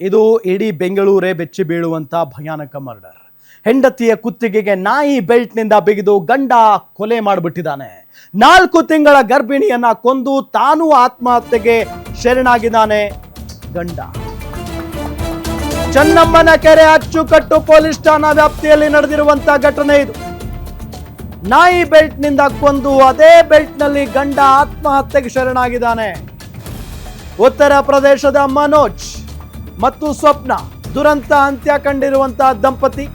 ಇದು ಇಡೀ ಬೆಂಗಳೂರೇ ಬೆಚ್ಚಿ ಬೀಳುವಂತ ಭಯಾನಕ ಮರ್ಡರ್. ಹೆಂಡತಿಯ ಕುತ್ತಿಗೆಗೆ ನಾಯಿ ಬೆಲ್ಟ್ನಿಂದ ಬಿಗಿದು ಗಂಡ ಕೊಲೆ ಮಾಡಿಬಿಟ್ಟಿದ್ದಾನೆ. 4 ತಿಂಗಳ ಗರ್ಭಿಣಿಯನ್ನ ಕೊಂದು ತಾನು ಆತ್ಮಹತ್ಯೆಗೆ ಶರಣಾಗಿದ್ದಾನೆ ಗಂಡ. ಚನ್ನಮ್ಮನ ಕೆರೆ ಅಚ್ಚುಕಟ್ಟು ಪೊಲೀಸ್ ಠಾಣಾ ವ್ಯಾಪ್ತಿಯಲ್ಲಿ ನಡೆದಿರುವಂತ ಘಟನೆ ಇದು. ನಾಯಿ ಬೆಲ್ಟ್ನಿಂದ ಕೊಂದು ಅದೇ ಬೆಲ್ಟ್ನಲ್ಲಿ ಗಂಡ ಆತ್ಮಹತ್ಯೆಗೆ ಶರಣಾಗಿದ್ದಾನೆ. ಉತ್ತರ ಪ್ರದೇಶದ ಮನೋಜ್ ಮತ್ತು ಸ್ವಪ್ನ ದುರಂತ ಅಂತ್ಯ ಕಂಡಿರುವಂತಹ ದಂಪತಿ.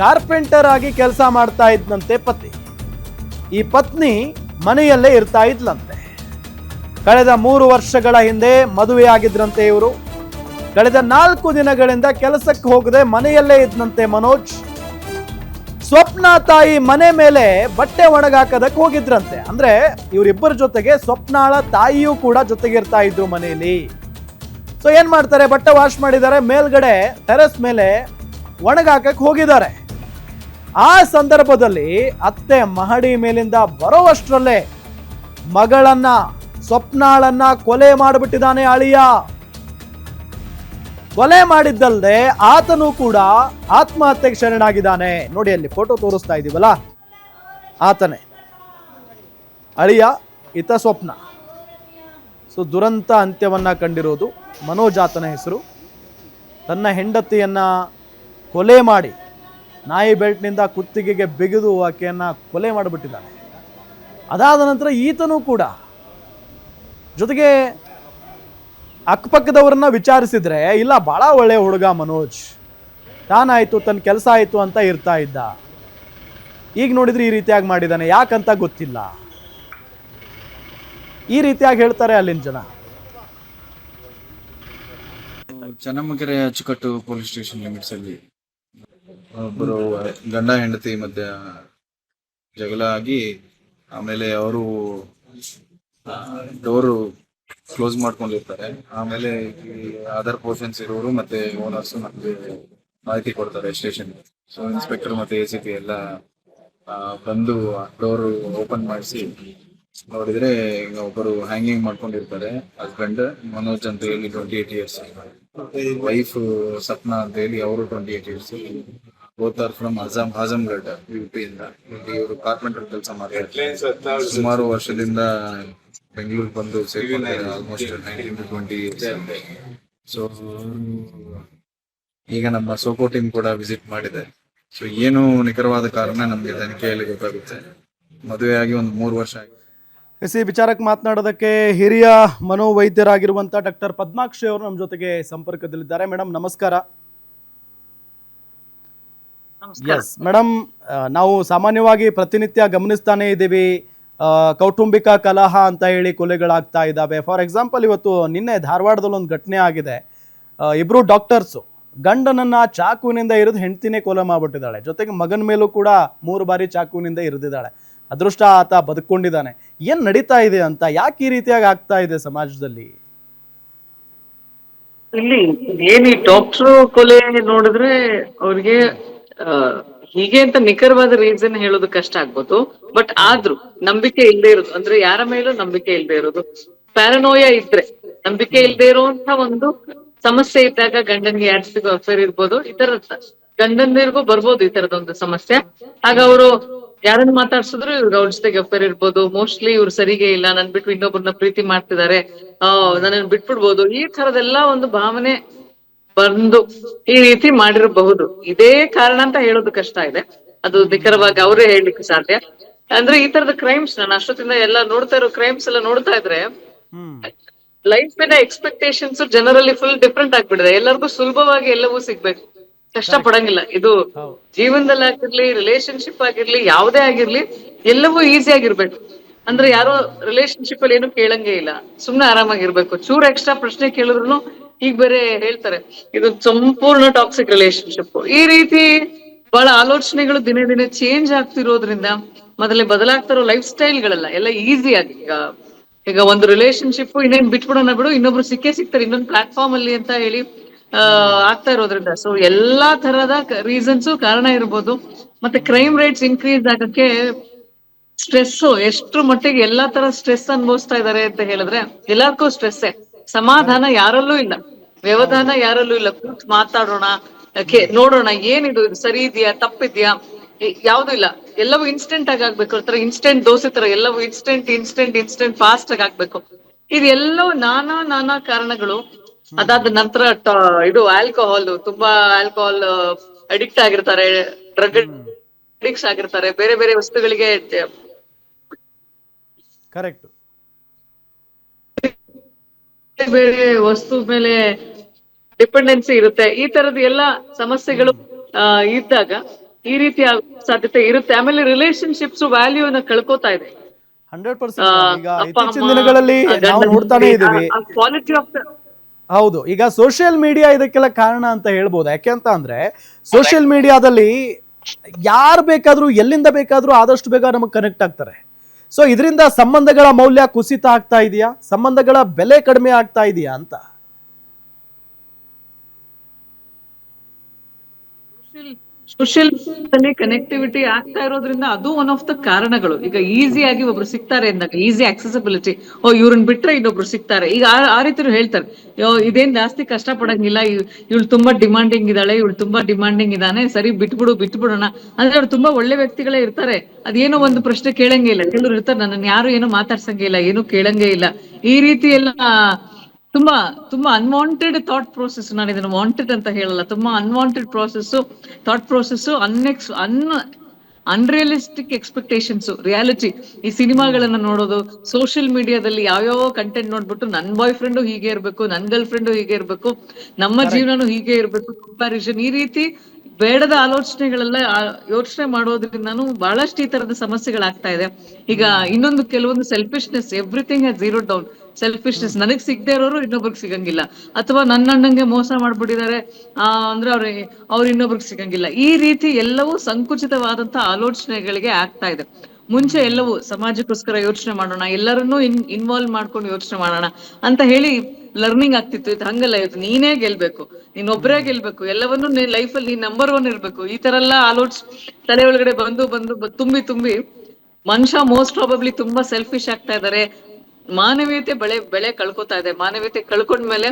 ಕಾರ್ಪೆಂಟರ್ ಆಗಿ ಕೆಲಸ ಮಾಡ್ತಾ ಇದ್ದಂತೆ ಪತಿ. ಈ ಪತ್ನಿ ಮನೆಯಲ್ಲೇ ಇರ್ತಾ ಇದ್ಲಂತೆ. ಕಳೆದ 3 ವರ್ಷಗಳ ಹಿಂದೆ ಮದುವೆಯಾಗಿದ್ರಂತೆ ಇವರು. ಕಳೆದ 4 ದಿನಗಳಿಂದ ಕೆಲಸಕ್ಕೆ ಹೋಗದೆ ಮನೆಯಲ್ಲೇ ಇದ್ದಂತೆ ಮನೋಜ್. ಸ್ವಪ್ನ ತಾಯಿ ಮನೆ ಮೇಲೆ ಬಟ್ಟೆ ಒಣಗಾಕದಕ್ಕೆ ಹೋಗಿದ್ರಂತೆ. ಅಂದ್ರೆ ಇವರಿಬ್ಬರ ಜೊತೆಗೆ ಸ್ವಪ್ನಾಳ ತಾಯಿಯೂ ಕೂಡ ಜೊತೆಗೆ ಇರ್ತಾ ಇದ್ರು ಮನೆಯಲ್ಲಿ. ಸೊ ಏನ್ ಮಾಡ್ತಾರೆ, ಬಟ್ಟೆ ವಾಶ್ ಮಾಡಿದ್ದಾರೆ, ಮೇಲ್ಗಡೆ ಟೆರೆಸ್ ಮೇಲೆ ಒಣಗಾಕಕ್ಕೆ ಹೋಗಿದ್ದಾರೆ. ಆ ಸಂದರ್ಭದಲ್ಲಿ ಅತ್ತೆ ಮಹಡಿ ಮೇಲಿಂದ ಬರೋವಷ್ಟರಲ್ಲೇ ಮಗಳನ್ನ ಸ್ವಪ್ನಾಳನ್ನ ಕೊಲೆ ಮಾಡಿಬಿಟ್ಟಿದ್ದಾನೆ ಅಳಿಯ. ಕೊಲೆ ಮಾಡಿದ್ದಲ್ಲದೆ ಆತನು ಕೂಡ ಆತ್ಮಹತ್ಯೆಗೆ ಶರಣಾಗಿದ್ದಾನೆ. ನೋಡಿ ಅಲ್ಲಿ ಫೋಟೋ ತೋರಿಸ್ತಾ ಇದೀವಲ್ಲ, ಆತನೇ ಅಳಿಯ, ಈತ ಸ್ವಪ್ನ. ಸೊ ದುರಂತ ಅಂತ್ಯವನ್ನ ಕಂಡಿರೋದು ಮನೋಜ್ ಆತನ ಹೆಸರು. ತನ್ನ ಹೆಂಡತಿಯನ್ನ ಕೊಲೆ ಮಾಡಿ ನಾಯಿ ಬೆಲ್ಟ್ನಿಂದ ಕುತ್ತಿಗೆಗೆ ಬಿಗಿದು ಆಕೆಯನ್ನ ಕೊಲೆ ಮಾಡಿಬಿಟ್ಟಿದ್ದಾನೆ. ಅದಾದ ನಂತರ ಈತನೂ ಕೂಡ ಜೊತೆಗೆ ಅಕ್ಕಪಕ್ಕದವ್ರನ್ನ ವಿಚಾರಿಸಿದ್ರೆ ಇಲ್ಲ, ಬಹಳ ಒಳ್ಳೆ ಹುಡುಗ ಮನೋಜ್, ತಾನಾಯ್ತು ತನ್ನ ಕೆಲಸ ಆಯ್ತು ಅಂತ ಇರ್ತಾ ಇದ್ದ. ಈಗ ನೋಡಿದ್ರೆ ಈ ರೀತಿಯಾಗಿ ಮಾಡಿದ್ದಾನೆ, ಯಾಕಂತ ಗೊತ್ತಿಲ್ಲ. ಈ ರೀತಿಯಾಗಿ ಹೇಳ್ತಾರೆ ಅಲ್ಲಿನ ಜನ. ಚನ್ನಮ್ಮಕೆರೆ ಅಚ್ಚುಕಟ್ಟು ಪೊಲೀಸ್ ಸ್ಟೇಷನ್ ಲಿಮಿಟ್ಸ್ ಅಲ್ಲಿ ಒಬ್ಬರು ಗಂಡ ಹೆಂಡತಿ ಮಧ್ಯೆ ಜಗಳ ಆಗಿ ಆಮೇಲೆ ಅವರು ಡೋರು ಕ್ಲೋಸ್ ಮಾಡ್ಕೊಂಡಿರ್ತಾರೆ. ಆಮೇಲೆ ಅದರ್ ಪೋರ್ಷನ್ಸ್ ಇರೋರು ಮತ್ತೆ ಓನರ್ಸ್ ನಮಗೆ ಮಾಹಿತಿ ಕೊಡ್ತಾರೆ ಸ್ಟೇಷನ್. ಸೊ ಇನ್ಸ್ಪೆಕ್ಟರ್ ಮತ್ತೆ ACP ಎಲ್ಲ ಬಂದು ಡೋರ್ ಓಪನ್ ಮಾಡಿಸಿ ನೋಡಿದ್ರೆ ಈಗ ಒಬ್ಬರು ಹ್ಯಾಂಗಿಂಗ್ ಮಾಡ್ಕೊಂಡಿರ್ತಾರೆ. ಹಸ್ಬೆಂಡ್ ಮನೋಜ್ ಅಂತ ಹೇಳಿ 28 years, ವೈಫ್ ಸಪ್ನಾ ಅಂತ ಹೇಳಿ ಅವರು 28 years. Both are from Azamgarh UP ಇಂದ. ಇವರು ಕಾರ್ಪೆಂಟರ್ ಕೆಲಸ ಮಾಡ್ತಾರೆ. ಸುಮಾರು ವರ್ಷದಿಂದ ಬೆಂಗಳೂರು ಬಂದು ಸೇರ್ಕೊಂಡಿದ್ದಾರೆ, ಆಲ್ಮೋಸ್ಟ್ 19 to 20 years. ಸೊ ಈಗ ನಮ್ಮ ಸೋಕೋ ಟೀಮ್ ಕೂಡ ವಿಸಿಟ್ ಮಾಡಿದೆ. ಸೊ ಏನು ನಿಖರವಾದ ಕಾರಣ ನಮ್ಗೆ ತನಿಖೆಯಲ್ಲಿ ಗೊತ್ತಾಗುತ್ತೆ. ಮದುವೆಯಾಗಿ ಒಂದು 3 ವರ್ಷ ಆಗಿದೆ. ಈ ವಿಚಾರಕ್ಕೆ ಮಾತನಾಡೋದಕ್ಕೆ ಹಿರಿಯ ಮನೋವೈದ್ಯರಾಗಿರುವಂಥ ಡಾಕ್ಟರ್ ಪದ್ಮಾಕ್ಷಿ ಅವರು ನಮ್ಮ ಜೊತೆಗೆ ಸಂಪರ್ಕದಲ್ಲಿದ್ದಾರೆ. ಮೇಡಮ್ ನಮಸ್ಕಾರ. ಎಸ್ ಮೇಡಮ್, ನಾವು ಸಾಮಾನ್ಯವಾಗಿ ಪ್ರತಿನಿತ್ಯ ಗಮನಿಸ್ತಾನೆ ಇದ್ದೀವಿ, ಕೌಟುಂಬಿಕ ಕಲಹ ಅಂತ ಹೇಳಿ ಕೊಲೆಗಳಾಗ್ತಾ ಇದ್ದಾವೆ. ಫಾರ್ ಎಕ್ಸಾಂಪಲ್ ಇವತ್ತು ನಿನ್ನೆ ಧಾರವಾಡದಲ್ಲಿ ಒಂದು ಘಟನೆ ಆಗಿದೆ. ಇಬ್ರು ಡಾಕ್ಟರ್ಸು ಗಂಡನನ್ನ ಚಾಕುವಿನಿಂದ ಇರಿದು ಹೆಂಡತಿನೇ ಕೊಲೆ ಮಾಡ್ಬಿಟ್ಟಿದ್ದಾಳೆ. ಜೊತೆಗೆ ಮಗನ ಮೇಲೂ ಕೂಡ 3 ಬಾರಿ ಚಾಕುವಿನಿಂದ ಇರಿದಿದ್ದಾಳೆ. ಅದೃಷ್ಟ ಆತ ಬದುಕೊಂಡಿದ್ದಾನೆ. ಏನ್ ನಡೀತಾ ಇದೆ ಅಂತ, ಯಾಕೆ ಈ ರೀತಿಯಾಗಿ ಆಗ್ತಾ ಇದೆ ಸಮಾಜದಲ್ಲಿ? ಇಲ್ಲಿ ಏನಿ ಡಾಕ್ಟರ್ ಕೊಲೆ ನೋಡಿದ್ರೆ ಅವ್ರಿಗೆ ಹೀಗೆ ಅಂತ ನಿಖರವಾದ ರೀಸನ್ ಹೇಳೋದು ಕಷ್ಟ ಆಗ್ಬೋದು. ಬಟ್ ಆದ್ರೂ ನಂಬಿಕೆ ಇಲ್ಲದೆ ಇರೋದು, ಅಂದ್ರೆ ಯಾರ ಮೇಲೂ ನಂಬಿಕೆ ಇಲ್ಲದೆ ಇರೋದು, ಪ್ಯಾರನೋಯ ಇದ್ರೆ, ನಂಬಿಕೆ ಇಲ್ಲದೆ ಇರುವಂತ ಒಂದು ಸಮಸ್ಯೆ ಇದ್ದಾಗ ಗಂಡನ್ಗೆ ಯಾರಿಗೂ ಅಫೇರ್ ಇರ್ಬೋದು, ಈ ತರದ ಗಂಡಂದಿರ್ಗೂ ಬರ್ಬೋದು ಈ ತರದೊಂದು ಸಮಸ್ಯೆ. ಆಗ ಅವರು ಯಾರನ್ನ ಮಾತಾಡ್ಸಿದ್ರು ಇವ್ರಿಗೆ ಅವ್ರ ಜೊತೆಗೆ ಅಫೇರ್ ಇರ್ಬೋದು, ಮೋಸ್ಟ್ಲಿ ಇವ್ರು ಸರಿಗೆ ಇಲ್ಲ, ನನ್ ಬಿಟ್ಟು ಇನ್ನೊಬ್ಬರನ್ನ ಪ್ರೀತಿ ಮಾಡ್ತಿದ್ದಾರೆ, ನನ್ನನ್ನು ಬಿಟ್ಬಿಡ್ಬೋದು, ಈ ತರದೆಲ್ಲ ಒಂದು ಭಾವನೆ ಬಂದು ಈ ರೀತಿ ಮಾಡಿರಬಹುದು. ಇದೇ ಕಾರಣ ಅಂತ ಹೇಳೋದು ಕಷ್ಟ ಇದೆ, ಅದು ನಿಖರವಾಗಿ ಅವರೇ ಹೇಳಲಿಕ್ಕೆ ಸಾಧ್ಯ. ಅಂದ್ರೆ ಈ ತರದ ಕ್ರೈಮ್ಸ್ ನಾನು ಅಷ್ಟೊತ್ತಿಂದ ಎಲ್ಲ ನೋಡ್ತಾ ಇರೋ ಕ್ರೈಮ್ಸ್ ಎಲ್ಲ ನೋಡ್ತಾ ಇದ್ರೆ ಲೈಫಿನ ಎಕ್ಸ್ಪೆಕ್ಟೇಷನ್ಸ್ ಜನರಲ್ಲಿ ಫುಲ್ ಡಿಫ್ರೆಂಟ್ ಆಗ್ಬಿಟ್ಟಿದೆ. ಎಲ್ಲರಿಗೂ ಸುಲಭವಾಗಿ ಎಲ್ಲವೂ ಸಿಗ್ಬೇಕು, ಕಷ್ಟ ಪಡಂಗಿಲ್ಲ. ಇದು ಜೀವನದಲ್ಲಿ ಆಗಿರ್ಲಿ, ರಿಲೇಶನ್ಶಿಪ್ ಆಗಿರ್ಲಿ, ಯಾವುದೇ ಆಗಿರ್ಲಿ, ಎಲ್ಲವೂ ಈಸಿ ಆಗಿರ್ಬೇಕು. ಅಂದ್ರೆ ಯಾರೋ ರಿಲೇಶನ್ಶಿಪ್ ಅಲ್ಲಿ ಏನು ಕೇಳಂಗೇ ಇಲ್ಲ, ಸುಮ್ನೆ ಆರಾಮಾಗಿರ್ಬೇಕು. ಚೂರ್ ಎಕ್ಸ್ಟ್ರಾ ಪ್ರಶ್ನೆ ಕೇಳಿದ್ರು ಈಗ ಬೇರೆ ಹೇಳ್ತಾರೆ ಇದು ಸಂಪೂರ್ಣ ಟಾಕ್ಸಿಕ್ ರಿಲೇಶನ್ಶಿಪ್. ಈ ರೀತಿ ಬಹಳ ಆಲೋಚನೆಗಳು ದಿನೇ ದಿನೇ ಚೇಂಜ್ ಆಗ್ತಿರೋದ್ರಿಂದ ಮೊದಲೇ ಬದಲಾಗ್ತಿರೋ ಲೈಫ್ ಸ್ಟೈಲ್ಗಳೆಲ್ಲ ಎಲ್ಲ ಈಸಿ ಆಗಿ ಈಗ ಒಂದು ರಿಲೇಶನ್ಶಿಪ್ ಇನ್ನೇನ್ ಬಿಟ್ಬಿಡೋಣ ಬಿಡು, ಇನ್ನೊಬ್ರು ಸಿಕ್ಕೇ ಸಿಗ್ತಾರೆ ಇನ್ನೊಂದು ಪ್ಲಾಟ್ಫಾರ್ಮ್ ಅಲ್ಲಿ ಅಂತ ಹೇಳಿ ಆಗ್ತಾ ಇರೋದ್ರಿಂದ. ಸೊ ಎಲ್ಲಾ ತರದ ರೀಸನ್ಸು ಕಾರಣ ಇರ್ಬೋದು. ಮತ್ತೆ ಕ್ರೈಮ್ ರೇಟ್ಸ್ ಇನ್ಕ್ರೀಸ್ ಆಗಕ್ಕೆ ಸ್ಟ್ರೆಸ್, ಎಷ್ಟ್ರ ಮಟ್ಟಿಗೆ ಎಲ್ಲಾ ತರ ಸ್ಟ್ರೆಸ್ ಅನುಭವಿಸ್ತಾ ಇದಾರೆ ಅಂತ ಹೇಳಿದ್ರೆ ಎಲ್ಲಾರ್ಗೂ ಸ್ಟ್ರೆಸ್ಸೇ, ಸಮಾಧಾನ ಯಾರಲ್ಲೂ ಇಲ್ಲ. ವ್ಯವಧಾನ ಯಾರಲ್ಲೂ ಇಲ್ಲ. ಕೂತ್ ಮಾತಾಡೋಣ, ನೋಡೋಣ ಏನಿದು, ಇದು ಸರಿ ಇದೆಯಾ ತಪ್ಪಿದ್ಯಾ, ಯಾವ್ದು ಇಲ್ಲ. ಎಲ್ಲವೂ ಇನ್ಸ್ಟೆಂಟ್ ಆಗಿ ಆಗ್ಬೇಕು. ಒಂಥರ ಇನ್ಸ್ಟೆಂಟ್ ದೋಸೆ ತರ ಎಲ್ಲವೂ ಇನ್ಸ್ಟೆಂಟ್ ಫಾಸ್ಟ್ ಆಗಿ ಆಗ್ಬೇಕು. ಇದೆಲ್ಲವೂ ನಾನಾ ಕಾರಣಗಳು. ಅದಾದ ನಂತರ ಇದು ಆಲ್ಕೋಹಾಲ್, ತುಂಬಾ ಆಲ್ಕೋಹಾಲ್ ಅಡಿಕ್ಟ್ ಆಗಿರ್ತಾರೆ, ಡ್ರಗ್ ಅಡಿಕ್ಟ್ಸ್ ಆಗಿರ್ತಾರೆ, ಬೇರೆ ಬೇರೆ ವಸ್ತುಗಳಿಗೆ ಕರೆಕ್ಟ್. ಬೇರೆ ವಸ್ತು ಮೇಲೆ ಡಿಪೆಂಡೆನ್ಸಿ ಇರುತ್ತೆ. ಈ ತರದ ಎಲ್ಲ ಸಮಸ್ಯೆಗಳು ಇದ್ದಾಗ ಈ ರೀತಿ ಸಾಧ್ಯತೆ ಇರುತ್ತೆ. ಆಮೇಲೆ ರಿಲೇಶನ್ಶಿಪ್ಸ್ ವ್ಯಾಲ್ಯೂನ ಕಳ್ಕೊತಾ ಇದೆ. 100% ಮೇಡಮ್. ಈಗ ಅಪ್ಪ ಇತ್ತೀಚಿನ ಅಮ್ಮ, ದಿನಗಳಲ್ಲಿ ನಾವು ನೋಡ್ತಾನೆ ಇದೀವಿ. ಕ್ವಾಲಿಟಿ ಆಫ್ ಹೌದು, ಈಗ ಸೋಷಿಯಲ್ ಮೀಡಿಯಾ ಇದಕ್ಕೆಲ್ಲ ಕಾರಣ ಅಂತ ಹೇಳ್ಬೋದು. ಯಾಕೆಂತ ಅಂದ್ರೆ ಸೋಷಿಯಲ್ ಮೀಡಿಯಾದಲ್ಲಿ ಯಾರು ಬೇಕಾದ್ರೂ ಎಲ್ಲಿಂದ ಬೇಕಾದ್ರೂ ಆದಷ್ಟು ಬೇಗ ನಮಗೆ ಕನೆಕ್ಟ್ ಆಗ್ತಾರೆ. ಸೊ ಇದರಿಂದ ಸಂಬಂಧಗಳ ಮೌಲ್ಯ ಕುಸಿತ ಆಗ್ತಾ ಇದೆಯಾ, ಸಂಬಂಧಗಳ ಬೆಲೆ ಕಡಿಮೆ ಆಗ್ತಾ ಇದೆಯಾ ಅಂತ? ಸೋಷಿಯಲ್ ಮೀಡಿಯಾದಲ್ಲಿ ಕನೆಕ್ಟಿವಿಟಿ ಆಗ್ತಾ ಇರೋದ್ರಿಂದ ಅದು ಒನ್ ಆಫ್ ದ ಕಾರಣಗಳು. ಈಗ ಈಸಿಯಾಗಿ ಒಬ್ರು ಸಿಗ್ತಾರೆ ಅಂದಾಗ, ಈಸಿ ಆಕ್ಸೆಸಿಬಿಲಿಟಿ, ಇವ್ರನ್ನ ಬಿಟ್ರೆ ಇನ್ನೊಬ್ರು ಸಿಗ್ತಾರೆ. ಈಗ ಆ ರೀತಿ ಹೇಳ್ತಾರೆ, ಇದೇನ್ ಜಾಸ್ತಿ ಕಷ್ಟ ಪಡಂಗಿಲ್ಲ, ಇವಳು ತುಂಬಾ ಡಿಮಾಂಡಿಂಗ್ ಇದ್ದಾಳೆ, ಇವಳು ತುಂಬಾ ಡಿಮಾಂಡಿಂಗ್ ಇದ್ದಾನೆ, ಸರಿ ಬಿಟ್ಬಿಡೋಣ ಅಂದ್ರೆ ಅವ್ರು ತುಂಬಾ ಒಳ್ಳೆ ವ್ಯಕ್ತಿಗಳೇ ಇರ್ತಾರೆ. ಅದೇನೋ ಒಂದು ಪ್ರಶ್ನೆ ಕೇಳಂಗೇ ಇಲ್ಲ, ಕೆಲವ್ರು ಇರ್ತಾರೆ, ನನ್ನ ಯಾರು ಏನೋ ಮಾತಾಡ್ಸಂಗೇ ಇಲ್ಲ, ಏನು ಕೇಳಂಗೇ ಇಲ್ಲ. ಈ ರೀತಿ ಎಲ್ಲ ತುಂಬಾ ಅನ್ವಾಂಟೆಡ್ ಥಾಟ್ ಪ್ರೋಸೆಸ್. ನಾನು ಇದನ್ನು ವಾಂಟೆಡ್ ಅಂತ ಹೇಳಲ್ಲ, ತುಂಬಾ unwanted thought process, unrealistic expectations, reality. ಈ ಸಿನಿಮಾಗಳನ್ನ ನೋಡೋದು, ಸೋಷಿಯಲ್ ಮೀಡಿಯಾದಲ್ಲಿ ಯಾವ್ಯಾವ ಕಂಟೆಂಟ್ ನೋಡ್ಬಿಟ್ಟು ನನ್ ಬಾಯ್ ಫ್ರೆಂಡು ಹೀಗೆ ಇರ್ಬೇಕು, ನನ್ ಗರ್ಲ್ ಫ್ರೆಂಡು ಹೀಗೆ ಇರ್ಬೇಕು, ನಮ್ಮ ಜೀವನನು ಹೀಗೆ ಇರ್ಬೇಕು, ಕಂಪ್ಯಾರಿಸನ್, ಈ ರೀತಿ ಬೇಡದ ಆಲೋಚನೆಗಳೆಲ್ಲ ಯೋಚನೆ ಮಾಡೋದ್ರಿಂದಾನು ಬಹಳಷ್ಟು ಈ ತರದ ಸಮಸ್ಯೆಗಳಾಗ್ತಾ ಇದೆ. ಈಗ ಇನ್ನೊಂದು ಕೆಲವೊಂದು selfishness, everything has zero down. Selfishness, ನನಗ್ ಸಿಗದೆ ಇರೋರು ಇನ್ನೊಬ್ರಿಗೆ ಸಿಗಂಗಿಲ್ಲ, ಅಥವಾ ನನ್ನ ಅಣ್ಣಂಗೆ ಮೋಸ ಮಾಡ್ಬಿಟ್ಟಿದ್ದಾರೆ ಅಂದ್ರೆ ಅವ್ರು ಇನ್ನೊಬ್ರಿಗೆ ಸಿಗಂಗಿಲ್ಲ. ಈ ರೀತಿ ಎಲ್ಲವೂ ಸಂಕುಚಿತವಾದಂತ ಆಲೋಚನೆಗಳಿಗೆ ಆಗ್ತಾ ಇದೆ. ಮುಂಚೆ ಎಲ್ಲವೂ ಸಮಾಜಕ್ಕೋಸ್ಕರ ಯೋಚನೆ ಮಾಡೋಣ, ಎಲ್ಲರನ್ನೂ ಇನ್ವಾಲ್ವ್ ಮಾಡ್ಕೊಂಡು ಯೋಚನೆ ಮಾಡೋಣ ಅಂತ ಹೇಳಿ ಲರ್ನಿಂಗ್ ಆಗ್ತಿತ್ತು. ಇದು ಹಂಗಲ್ಲ, ಇದು ನೀನೇ ಗೆಲ್ಬೇಕು, ನೀನೊಬ್ಬರೇ ಗೆಲ್ಬೇಕು, ಎಲ್ಲವನ್ನೂ ಲೈಫಲ್ಲಿ ನೀನ್ ನಂಬರ್ 1 ಇರ್ಬೇಕು, ಈ ತರ ಎಲ್ಲ ತಲೆ ಒಳಗಡೆ ಬಂದು ತುಂಬಿ ಮನುಷ್ಯ ಮೋಸ್ಟ್ ಪ್ರಾಬಬ್ಲಿ ತುಂಬಾ ಸೆಲ್ಫಿಶ್ ಆಗ್ತಾ ಇದಾರೆ. ಮಾನವೀಯತೆ ಬೆಳೆ ಕಳ್ಕೊತಾ ಇದೆ. ಮಾನವೀಯತೆ ಕಳ್ಕೊಂಡ್ಮೇಲೆ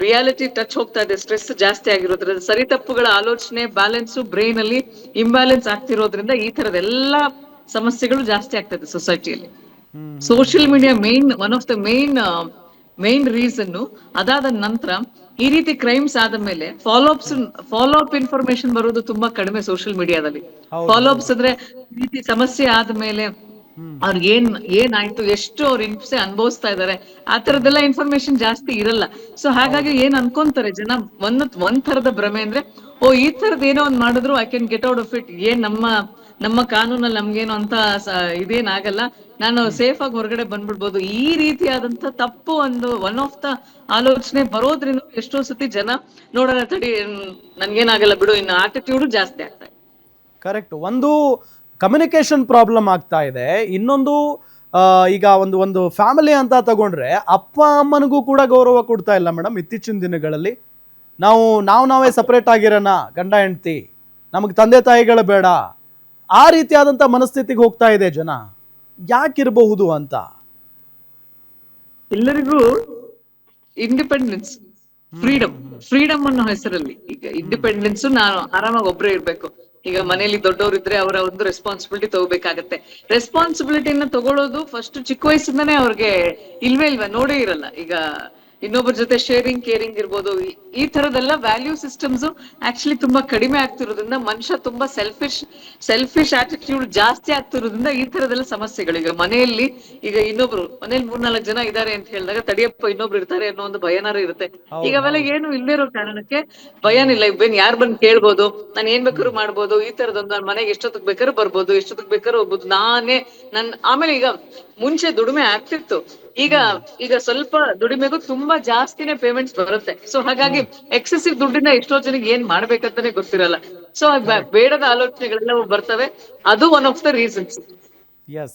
ರಿಯಾಲಿಟಿ ಟಚ್ ಹೋಗ್ತಾ ಇದೆ. ಸ್ಟ್ರೆಸ್ ಜಾಸ್ತಿ ಆಗಿರೋದ್ರಿಂದ, ಸರಿ ತಪ್ಪುಗಳ ಆಲೋಚನೆ, ಬ್ಯಾಲೆನ್ಸ್ ಬ್ರೈನ್ ಅಲ್ಲಿ ಇಂಬ್ಯಾಲೆನ್ಸ್ ಆಗ್ತಿರೋದ್ರಿಂದ ಈ ತರದೆಲ್ಲ ಸಮಸ್ಯೆಗಳು ಜಾಸ್ತಿ ಆಗ್ತಾ ಇದೆ ಸೊಸೈಟಿಯಲ್ಲಿ. Social media one of the main reason. ಅದಾದ ನಂತರ ಈ ರೀತಿ ಕ್ರೈಮ್ಸ್ ಆದ ಮೇಲೆ ಫಾಲೋ ಅಪ್ ಇನ್ಫಾರ್ಮೇಶನ್ ಬರೋದು ತುಂಬಾ ಕಡಿಮೆ ಸೋಷಿಯಲ್ ಮೀಡಿಯಾದಲ್ಲಿ. ಫಾಲೋ ಅಪ್ಸ್ ಅಂದ್ರೆ ಈ ರೀತಿ ಸಮಸ್ಯೆ ಆದ್ಮೇಲೆ ಅವ್ರಿಗೆ ಏನಾಯ್ತು, ಎಷ್ಟು ಅವ್ರ ಹಿಂಸೆ ಅನುಭವಿಸ್ತಾ ಇದಾರೆ, ಆ ತರದೆಲ್ಲ ಇನ್ಫಾರ್ಮೇಶನ್ ಜಾಸ್ತಿ ಇರಲ್ಲ. ಸೊ ಹಾಗಾಗಿ ಏನ್ ಅನ್ಕೊಂತಾರೆ ಜನ, ಒಂದ್ ತರದ ಭ್ರಮೆ ಅಂದ್ರೆ, ಈ ತರದ್ ಏನೋ ಒಂದ್ ಮಾಡಿದ್ರು I can get out of it, ನಮ್ಮ ಕಾನೂನಲ್ಲಿ ನಮ್ಗೇನು ಅಂತ ಇದೇನಾಗಲ್ಲ, ನಾನು ಸೇಫ್ ಆಗಿ ಹೊರಗಡೆ ಬಂದ್ಬಿಡ್ಬೋದು. ಈ ರೀತಿಯಾದಂತ ತಪ್ಪು ಒನ್ ಆಫ್ ದ ಆಲೋಚನೆ ಬರೋದ್ರಿಂದ ಎಷ್ಟೋ ಸತಿ ಜನ ನೋಡೋಣ ತಡಿ, ನನ್ಗೇನಾಗಲ್ಲ ಬಿಡು, ಇನ್ನು ಆಟಿಟ್ಯೂಡ್ ಜಾಸ್ತಿ ಆಗ್ತಾ ಇದೆ. ಕರೆಕ್ಟ್. ಒಂದು ಕಮ್ಯುನಿಕೇಶನ್ ಪ್ರಾಬ್ಲಮ್ ಆಗ್ತಾ ಇದೆ. ಇನ್ನೊಂದು ಈಗ ಒಂದು ಫ್ಯಾಮಿಲಿ ಅಂತ ತಗೊಂಡ್ರೆ ಅಪ್ಪ ಅಮ್ಮನಿಗೂ ಕೂಡ ಗೌರವ ಕೊಡ್ತಾ ಇಲ್ಲ ಮೇಡಮ್. ಇತ್ತೀಚಿನ ದಿನಗಳಲ್ಲಿ ನಾವೇ ಸಪರೇಟ್ ಆಗಿರೋಣ, ಗಂಡ ಹೆಂಡತಿ, ನಮಗೆ ತಂದೆ ತಾಯಿಗಳು ಬೇಡ, ಆ ರೀತಿಯಾದಂತ ಮನಸ್ಥಿತಿಗೆ ಹೋಗ್ತಾ ಇದೆ ಜನ. ಯಾಕಿರಬಹುದು ಅಂತ? ಎಲ್ಲರಿಗೂ ಇಂಡಿಪೆಂಡೆನ್ಸ್, ಫ್ರೀಡಮ್ ಅನ್ನೋ ಹೆಸರಲ್ಲಿ ಈಗ ಇಂಡಿಪೆಂಡೆನ್ಸ್, ನಾನು ಆರಾಮಾಗಿ ಒಬ್ರೇ ಇರ್ಬೇಕು. ಈಗ ಮನೇಲಿ ದೊಡ್ಡವ್ರು ಇದ್ರೆ ಅವರ ಒಂದು ರೆಸ್ಪಾನ್ಸಿಬಿಲಿಟಿ ತಗೋಬೇಕಾಗತ್ತೆ. ರೆಸ್ಪಾನ್ಸಿಬಿಲಿಟಿನ ತಗೊಳ್ಳೋದು ಫಸ್ಟ್ ಚಿಕ್ಕ ವಯಸ್ಸಿಂದಾನೇ ಅವ್ರಿಗೆ ಇಲ್ವೇ ನೋಡೇ ಇರಲ್ಲ. ಈಗ ಇನ್ನೊಬ್ಬರ ಜೊತೆ ಶೇರಿಂಗ್, ಕೇರಿಂಗ್ ಇರ್ಬೋದು, ಈ ತರದೆಲ್ಲ ವ್ಯಾಲ್ಯೂ ಸಿಸ್ಟಮ್ಸ್ ಆಕ್ಚುಲಿ ತುಂಬಾ ಕಡಿಮೆ ಆಗ್ತಿರೋದ್ರಿಂದ ಮನುಷ್ಯ ತುಂಬಾ ಸೆಲ್ಫಿಶ್ ಆಟಿಟ್ಯೂಡ್ ಜಾಸ್ತಿ ಆಗ್ತಿರೋದ್ರಿಂದ ಈ ತರದೆಲ್ಲ ಸಮಸ್ಯೆಗಳು. ಈಗ ಮನೆಯಲ್ಲಿ ಇನ್ನೊಬ್ರು ಮನೇಲಿ 3-4 ಜನ ಇದಾರೆ ಅಂತ ಹೇಳಿದಾಗ ತಡಿಯಪ್ಪ ಇನ್ನೊಬ್ರು ಇರ್ತಾರೆ ಅನ್ನೋ ಒಂದು ಭಯನಾರು ಇರುತ್ತೆ. ಈಗ ಅವೆಲ್ಲ ಏನು ಇಲ್ಲದೆ ಇರೋ ಕಾರಣಕ್ಕೆ ಭಯನಿಲ್ಲ, ಯಾರು ಬಂದ್ ಕೇಳ್ಬೋದು, ನಾನು ಏನ್ ಬೇಕಾದ್ರು ಮಾಡ್ಬೋದು, ಈ ತರದೊಂದು ನನ್ನ ಮನೆಗೆ ಎಷ್ಟೊತ್ತಿಗೆ ಬೇಕಾದ್ರೂ ಬರ್ಬೋದು, ಎಷ್ಟೊತ್ತಿಗೆ ಬೇಕಾದ್ರೂ ಹೋಗ್ಬೋದು, ಆಮೇಲೆ ಈಗ ಮುಂಚೆ ದುಡಿಮೆ ಆಗ್ತಿತ್ತು, ಈಗ ಸ್ವಲ್ಪ ದುಡಿಮೆಗೂ ತುಂಬಾ ಜಾಸ್ತಿನೇ ಪೇಮೆಂಟ್ಸ್ ಬರುತ್ತೆ. ಸೊ ಹಾಗಾಗಿ ಎಕ್ಸೆಸಿವ್ ದುಡ್ಡಿನ ಎಷ್ಟೋ ಜನಕ್ಕೆ ಏನ್ ಮಾಡ್ಬೇಕಂತಾನೆ ಗೊತ್ತಿರಲ್ಲ. ಸೊ ಬೇಡದ ಆಲೋಚನೆಗಳೆಲ್ಲ ಬರ್ತವೆ. ಅದು one of the reasons. S,